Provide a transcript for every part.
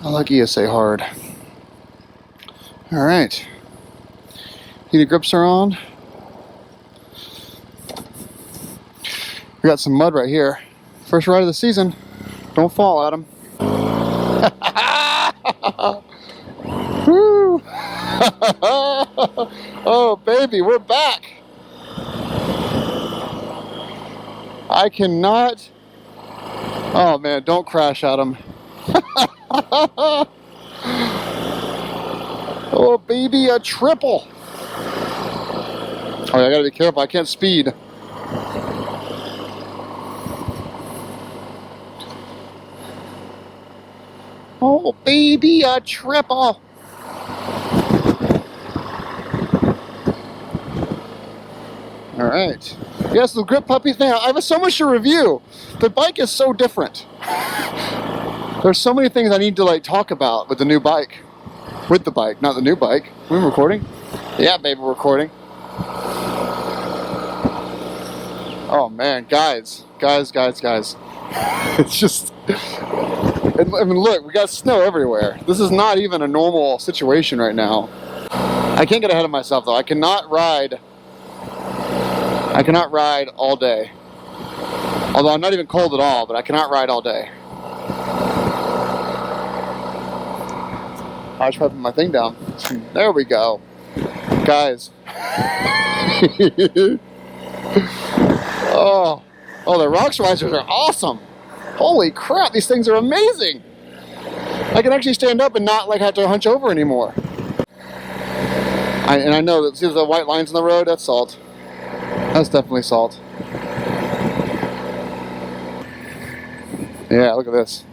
I like ESA hard. Alright. Heated grips are on. We got some mud right here. First ride of the season. Don't fall, Adam. Woo! Oh, baby, we're back. I cannot. Oh, man, don't crash, Adam. Oh, baby, a triple. Oh, I gotta be careful. I can't speed. Oh, baby, a triple. All right. Yes, the grip puppy thing. I have so much to review. The bike is so different. There's so many things I need to talk about with the new bike. With the bike, not the new bike. Are we recording? Yeah, baby, we're recording. Oh man, guys. It's just, I mean, look, we got snow everywhere. This is not even a normal situation right now. I can't get ahead of myself though. I cannot ride all day. Although I'm not even cold at all, but I cannot ride all day. I just put my thing down. There we go. Guys. Oh, the Rox risers are awesome. Holy crap, these things are amazing. I can actually stand up and not have to hunch over anymore. I know that, see the white lines in the road? That's salt. That's definitely salt. Yeah, look at this.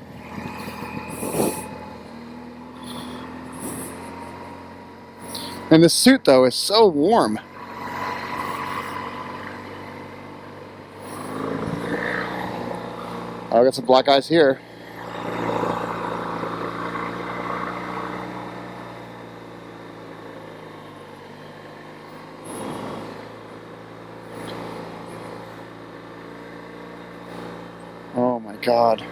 And this suit, though, is so warm. I got some black eyes here. Oh my God.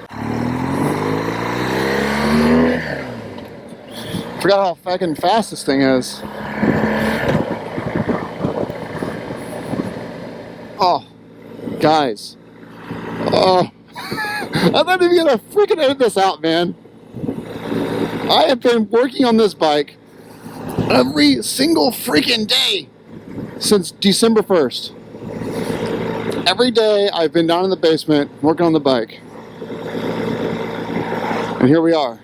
Forgot how fucking fast this thing is. Oh, guys. Oh, I'm not even gonna freaking edit this out, man. I have been working on this bike every single freaking day since December 1st. Every day I've been down in the basement working on the bike. And here we are.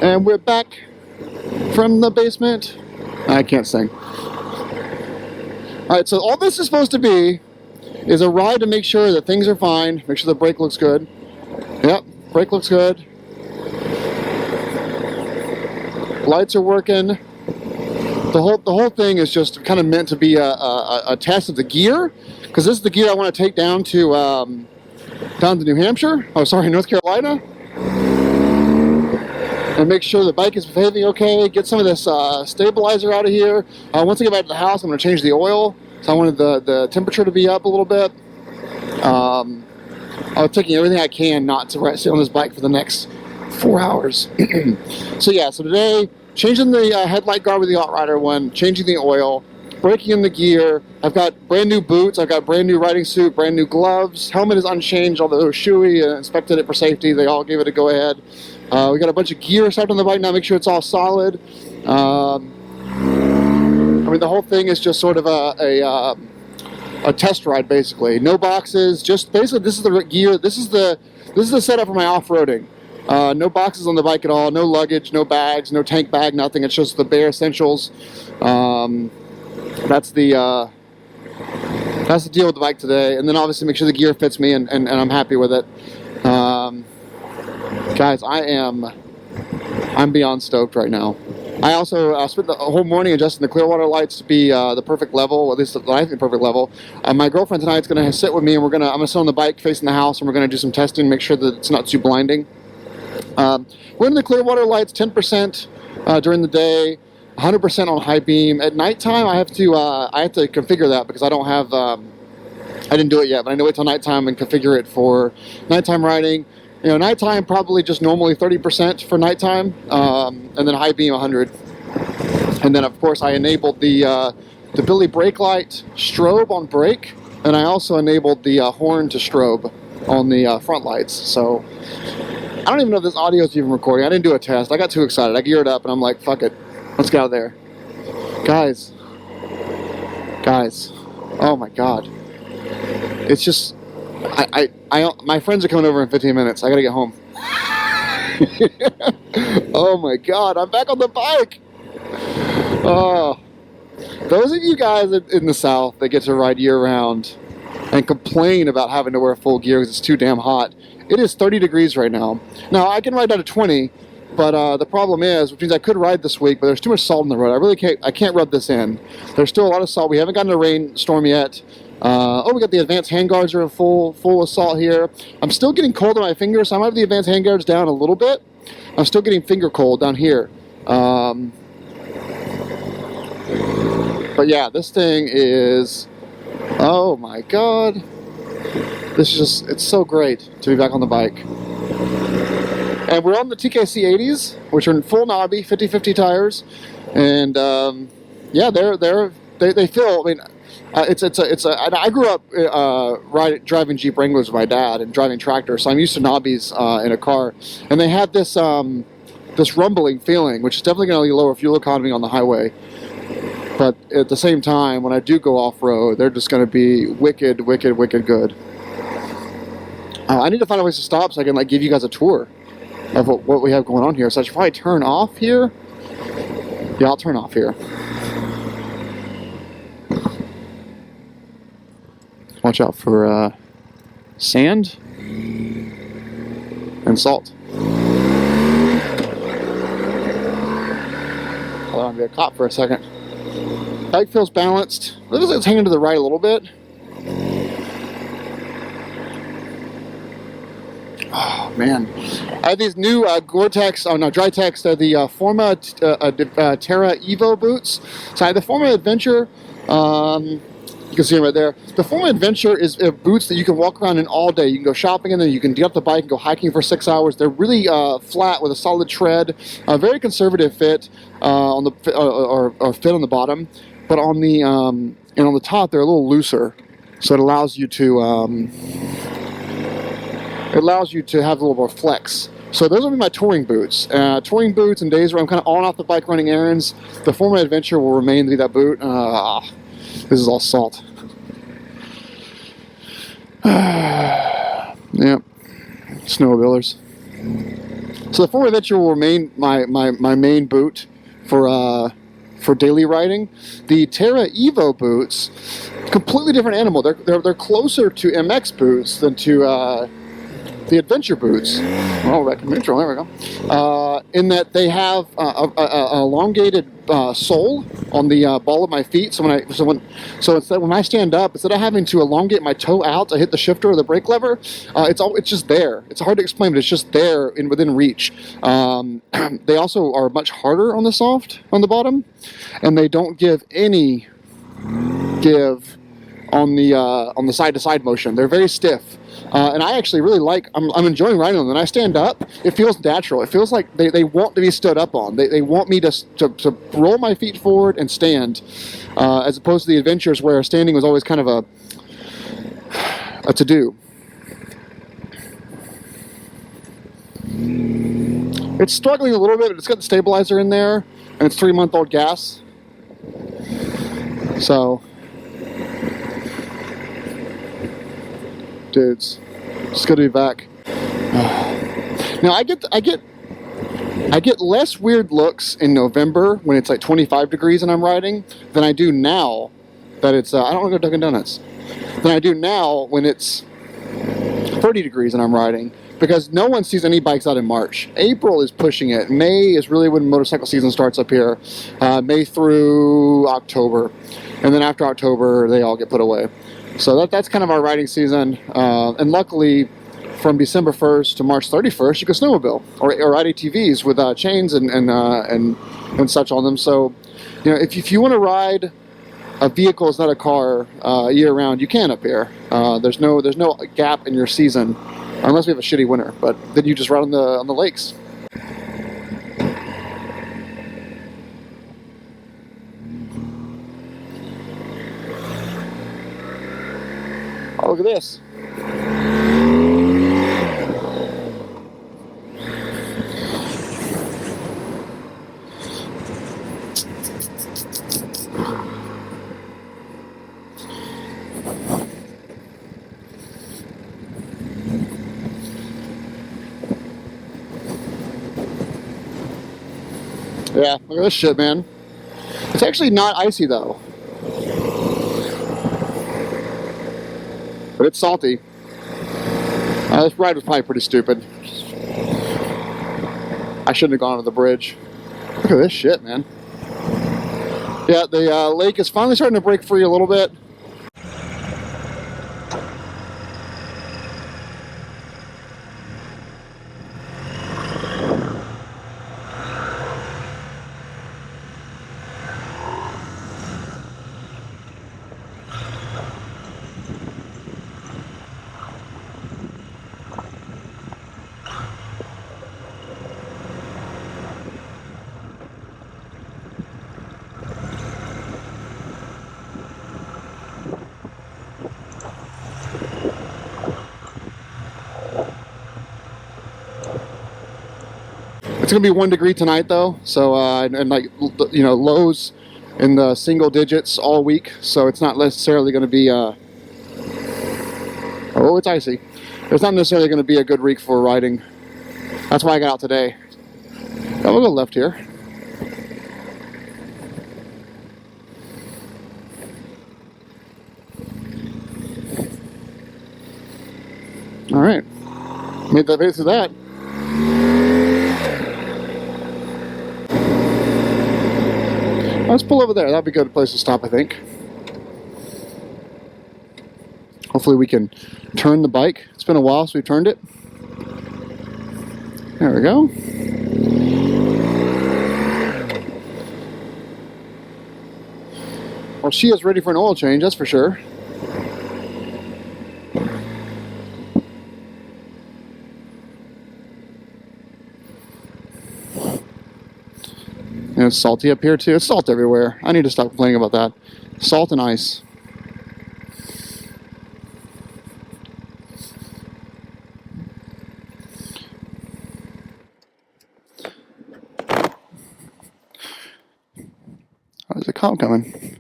And we're back from the basement. I can't sing. Alright, so all this is supposed to be is a ride to make sure that things are fine, make sure the brake looks good. Yep, brake looks good. Lights are working. The whole thing is just kind of meant to be a test of the gear, because this is the gear I want to take down to New Hampshire. Oh, sorry, North Carolina. And make sure the bike is behaving okay. Get some of this stabilizer out of here. Once I get back to the house, I'm going to change the oil. So I wanted the temperature to be up a little bit. I was taking everything I can not to sit on this bike for the next 4 hours. So yeah, so today, changing the headlight guard with the Outrider one, changing the oil, breaking in the gear. I've got brand new boots, I've got brand new riding suit, brand new gloves. Helmet is unchanged, although Shoei inspected it for safety. They all gave it a go ahead. We got a bunch of gear strapped on the bike now, make sure it's all solid. I mean, the whole thing is just sort of a test ride, basically. No boxes, just basically this is the gear. This is the setup for my off-roading. No boxes on the bike at all, no luggage, no bags, no tank bag, nothing. It's just the bare essentials. That's the deal with the bike today. And then obviously make sure the gear fits me and I'm happy with it. Guys, I'm beyond stoked right now. I also spent the whole morning adjusting the Clearwater lights to be the perfect level, at least I think the perfect level. My girlfriend tonight's going to sit with me, and I'm going to sit on the bike facing the house, and we're going to do some testing, make sure that it's not too blinding. We're in the Clearwater lights 10% during the day, 100% on high beam. At nighttime, I have to configure that because I don't have. I didn't do it yet, but I need to wait till nighttime and configure it for nighttime riding. You know, nighttime probably just normally 30% for nighttime, and then high beam 100. And then of course I enabled the Billy brake light strobe on brake, and I also enabled the horn to strobe on the front lights. So I don't even know if this audio is even recording. I didn't do a test. I got too excited. I geared up and I'm like, fuck it, let's get out of there, guys. Oh my god, it's just my friends are coming over in 15 minutes. I gotta get home. Oh my god, I'm back on the bike. Oh, those of you guys in the South that get to ride year-round and complain about having to wear full gear because it's too damn hot. It is 30 degrees right now. Now, I can ride down to 20, but the problem is, which means I could ride this week, but there's too much salt in the road. I can't rub this in. There's still a lot of salt. We haven't gotten a rainstorm yet. Oh, we got the advanced handguards are in full assault here. I'm still getting cold on my fingers, so I might have the advanced handguards down a little bit. I'm still getting finger cold down here. But yeah, this thing is, oh my god. This is just, it's so great to be back on the bike. And we're on the TKC 80s, which are in full knobby, 50/50 tires. And yeah, they feel, I mean, I grew up driving Jeep Wranglers with my dad and driving tractors, so I'm used to knobbies in a car. And they have this this rumbling feeling, which is definitely going to lower fuel economy on the highway. But at the same time, when I do go off-road, they're just going to be wicked, wicked, wicked good. I need to find a place to stop so I can like give you guys a tour of what we have going on here. So I should probably turn off here. Yeah, I'll turn off here. Watch out for sand and salt. Hold on, I'm gonna be a cop for a second. Bike feels balanced. It looks like it's hanging to the right a little bit. Oh man, I have these new Gore-tex, Dry-tex, the Forma Terra Evo boots. So I have the Forma Adventure. You can see them right there. The Forma Adventure is boots that you can walk around in all day. You can go shopping in them, you can get off the bike and go hiking for 6 hours. They're really flat with a solid tread, very conservative fit on the or fit on the bottom, but on the and on the top they're a little looser, so it allows you to have a little more flex. So those will be my touring boots. Touring boots and days where I'm kind of on and off the bike running errands. The Forma Adventure will remain to be that boot. This is all salt. Yep, snowmobilers. So the Forma Adventure will remain my main boot for daily riding. The Terra Evo boots, completely different animal. They're closer to MX boots than to the adventure boots. Oh, rec neutral, there we go. In that they have an elongated sole on the ball of my feet. So when I stand up, instead of having to elongate my toe out to hit the shifter or the brake lever, it's just there. It's hard to explain, but it's just there within reach. They also are much harder on the soft on the bottom, and they don't give any give on the side-to-side motion. They're very stiff. And I actually really like, I'm enjoying riding them. When I stand up, it feels natural. It feels like they want to be stood up on. They want me to roll my feet forward and stand, as opposed to the adventures where standing was always kind of a to-do. It's struggling a little bit, but it's got the stabilizer in there, and it's 3-month-old gas. So, dudes, it's good to be back. Now I get less weird looks in November when it's like 25 degrees and I'm riding than I do now that it's I don't want to go Dunkin' Donuts than I do now when it's 30 degrees and I'm riding, because no one sees any bikes out in March. April is pushing it. May is really when motorcycle season starts up here. May through October, and then after October they all get put away. So that's kind of our riding season, and luckily from December 1st to March 31st you can snowmobile or ride ATVs with chains and such on them. So, you know, if you want to ride a vehicle that's not a car year round, you can up here. There's no gap in your season Unless we have a shitty winter, but then you just ride on the lakes. Oh, look at this. Yeah, look at this shit, man. It's actually not icy though, but it's salty. This ride was probably pretty stupid. I shouldn't have gone to the bridge. Look at this shit, man. Yeah, the lake is finally starting to break free a little bit. It's gonna be 1 degree tonight though, so and like, you know, lows in the single digits all week, so it's not necessarily going to be oh, it's icy. It's not necessarily going to be a good week for riding. That's why I got out today. Oh, we'll go left here. All right, made that way through that. Let's pull over there. That'd be a good place to stop, I think. Hopefully we can turn the bike. It's been a while since we've turned it. There we go. Well, she is ready for an oil change, that's for sure. And it's salty up here too. It's salt everywhere. I need to stop complaining about that. Salt and ice. Oh, there's a cop coming.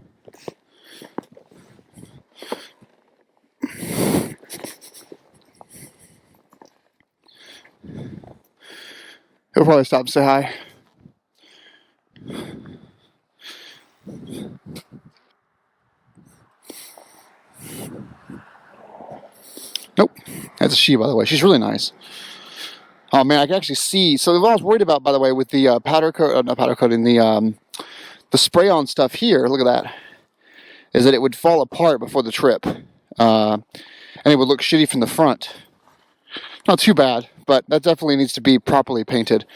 He'll probably stop and say hi. Nope. That's a she, by the way. She's really nice. Oh man, I can actually see. So what I was worried about, by the way, with the powder coat, not powder coating, the spray-on stuff here. Look at that. Is that it would fall apart before the trip, and it would look shitty from the front. Not too bad, but that definitely needs to be properly painted.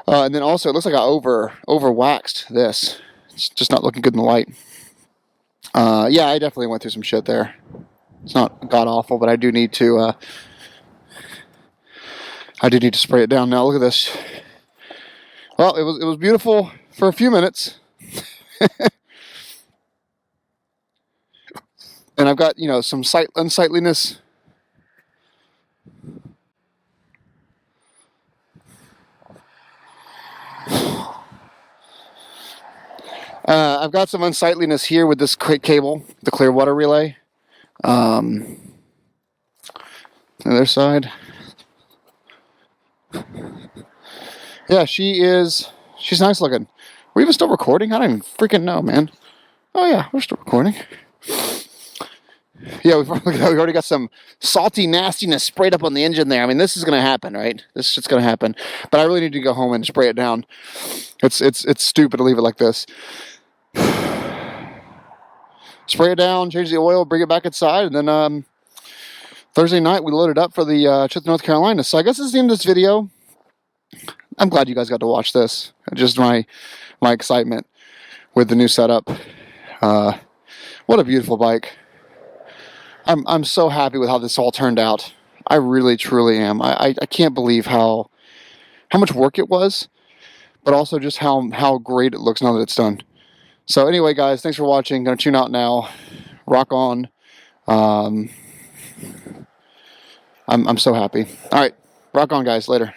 And then also, it looks like I over waxed this. It's just not looking good in the light. Yeah, I definitely went through some shit there. It's not god awful, but I do need to spray it down now. Look at this. Well, it was beautiful for a few minutes. And I've got, you know, some unsightliness. I've got some unsightliness here with this cable, the clear water relay. The other side. Yeah, she's nice looking. We're even still recording? I don't even freaking know, man. Oh yeah, we're still recording. Yeah, we've already got some salty nastiness sprayed up on the engine there. I mean, this is going to happen, right? This shit's going to happen. But I really need to go home and spray it down. It's stupid to leave it like this. Spray it down, change the oil, bring it back inside, and then Thursday night we load it up for the trip to North Carolina. So I guess this is the end of this video. I'm glad you guys got to watch this. Just my excitement with the new setup. What a beautiful bike. I'm so happy with how this all turned out. I really, truly am. I can't believe how much work it was, but also just how great it looks now that it's done. So anyway, guys, thanks for watching. Gonna tune out now. Rock on. I'm so happy. All right, rock on, guys. Later.